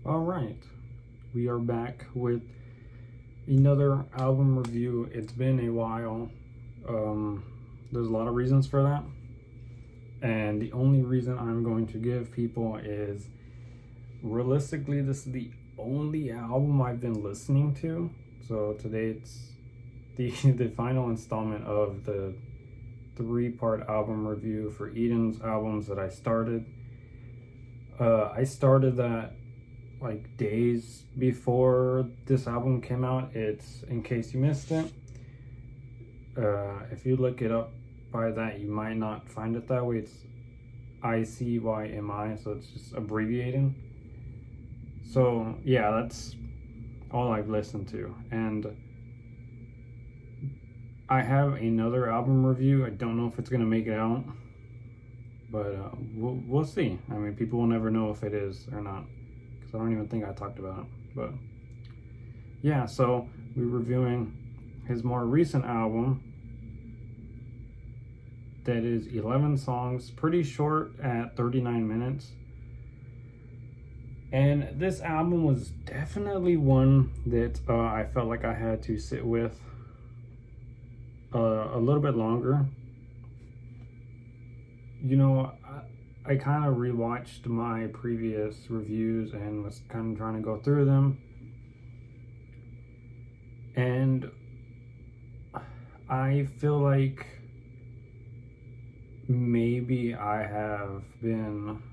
All right, we are back with another album review. It's been a while. There's a lot of reasons for that, and the only reason I'm going to give people is realistically, this is the only album I've been listening to. So today it's the final installment of the 3-part album review for Eden's albums that I started. I started that like days before this album came out. It's in case you missed it. If you look it up by that, you might not find it that way. It's ICYMI, so it's just abbreviating. So yeah, that's all I've listened to, and I have another album review. I don't know if it's gonna make it out, but we'll see. I mean, people will never know if it is or not, because I don't even think I talked about it. But yeah, so we're reviewing his more recent album that is 11 songs, pretty short at 39 minutes. And this album was definitely one that I felt like I had to sit with a little bit longer. You know, I kind of rewatched my previous reviews and was kind of trying to go through them. And I feel like maybe I have been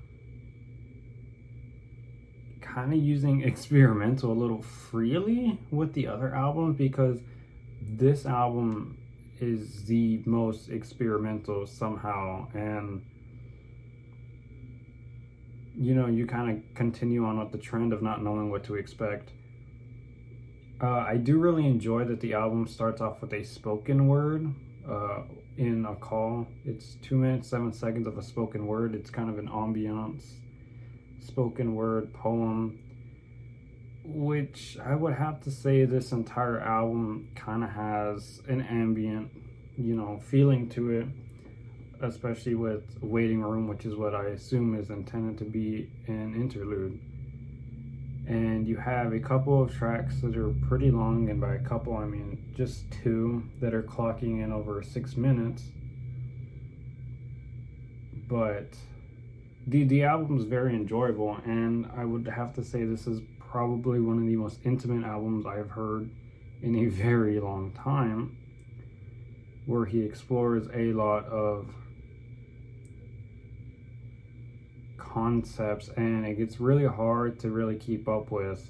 kind of using experimental a little freely with the other albums, because this album is the most experimental somehow, and you know, you kind of continue on with the trend of not knowing what to expect. I do really enjoy that the album starts off with a spoken word in a call. It's 2 minutes 7 seconds of a spoken word. It's kind of an ambiance spoken word poem, which I would have to say this entire album kind of has an ambient, you know, feeling to it, especially with Waiting Room, which is what I assume is intended to be an interlude. And you have a couple of tracks that are pretty long, and by a couple I mean just 2 that are clocking in over 6 minutes. But the album is very enjoyable, and I would have to say this is probably one of the most intimate albums I've heard in a very long time, where he explores a lot of concepts, and it gets really hard to really keep up with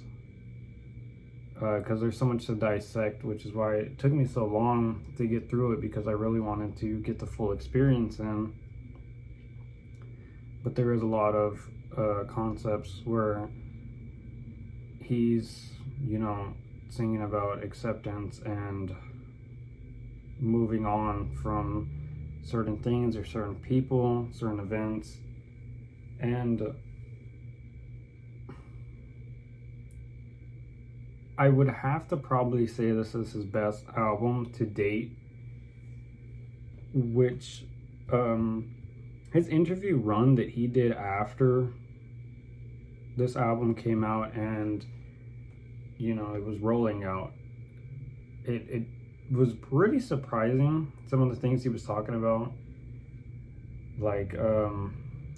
because there's so much to dissect, which is why it took me so long to get through it, because I really wanted to get the full experience in. But there is a lot of concepts where he's, you know, singing about acceptance and moving on from certain things or certain people, certain events. And I would have to probably say this is his best album to date, which his interview run that he did after this album came out and, you know, it was rolling out, it was pretty surprising, some of the things he was talking about, like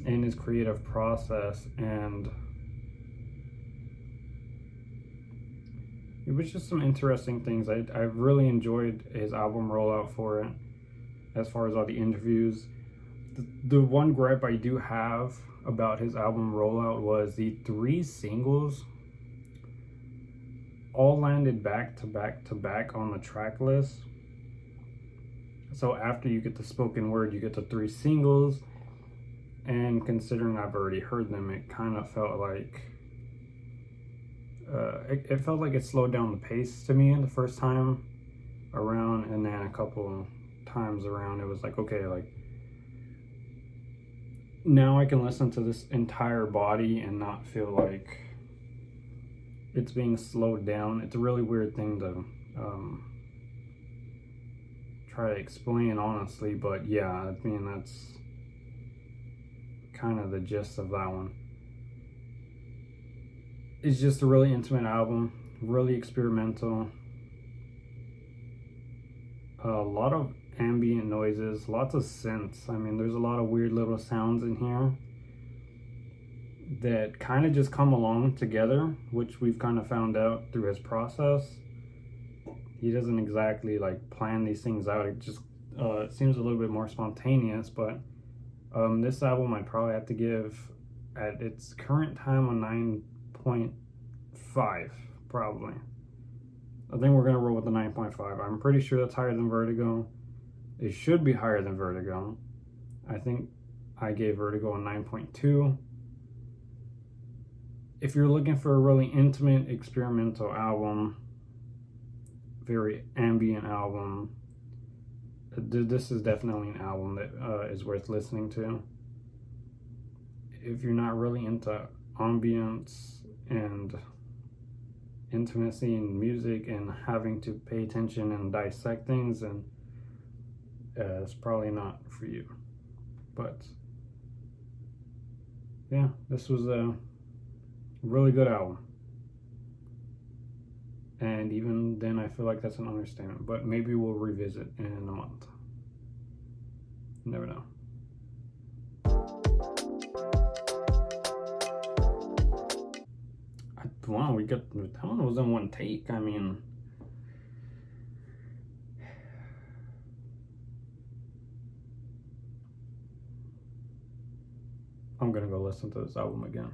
in his creative process, and it was just some interesting things. I really enjoyed his album rollout for it, as far as all the interviews. The one gripe I do have about his album rollout was the 3 singles all landed back to back to back on the track list. So after you get the spoken word, you get the 3 singles, and considering I've already heard them, it kind of felt like it felt like it slowed down the pace to me the first time around, and then a couple times around it was like, okay, like now I can listen to this entire body and not feel like it's being slowed down. It's a really weird thing to try to explain, honestly, but yeah, I mean, that's kind of the gist of that one. it's just a really intimate album, really experimental. A lot of ambient noises, lots of synths. I mean, there's a lot of weird little sounds in here that kind of just come along together, which we've kind of found out through his process. He doesn't exactly like plan these things out. It just it seems a little bit more spontaneous. But this album I'd probably have to give at its current time a 9.5, probably. I think we're gonna roll with the 9.5. I'm pretty sure that's higher than Vertigo. It should be higher than Vertigo. I think I gave Vertigo a 9.2. If you're looking for a really intimate experimental album, very ambient album, this is definitely an album that is worth listening to. If you're not really into ambience and intimacy and music and having to pay attention and dissect things, and it's probably not for you. But yeah, this was a really good album, and even then I feel like that's an understatement, but maybe we'll revisit in a month. You never know. Wow, we got that one was in one take. I mean, I'm gonna go listen to this album again.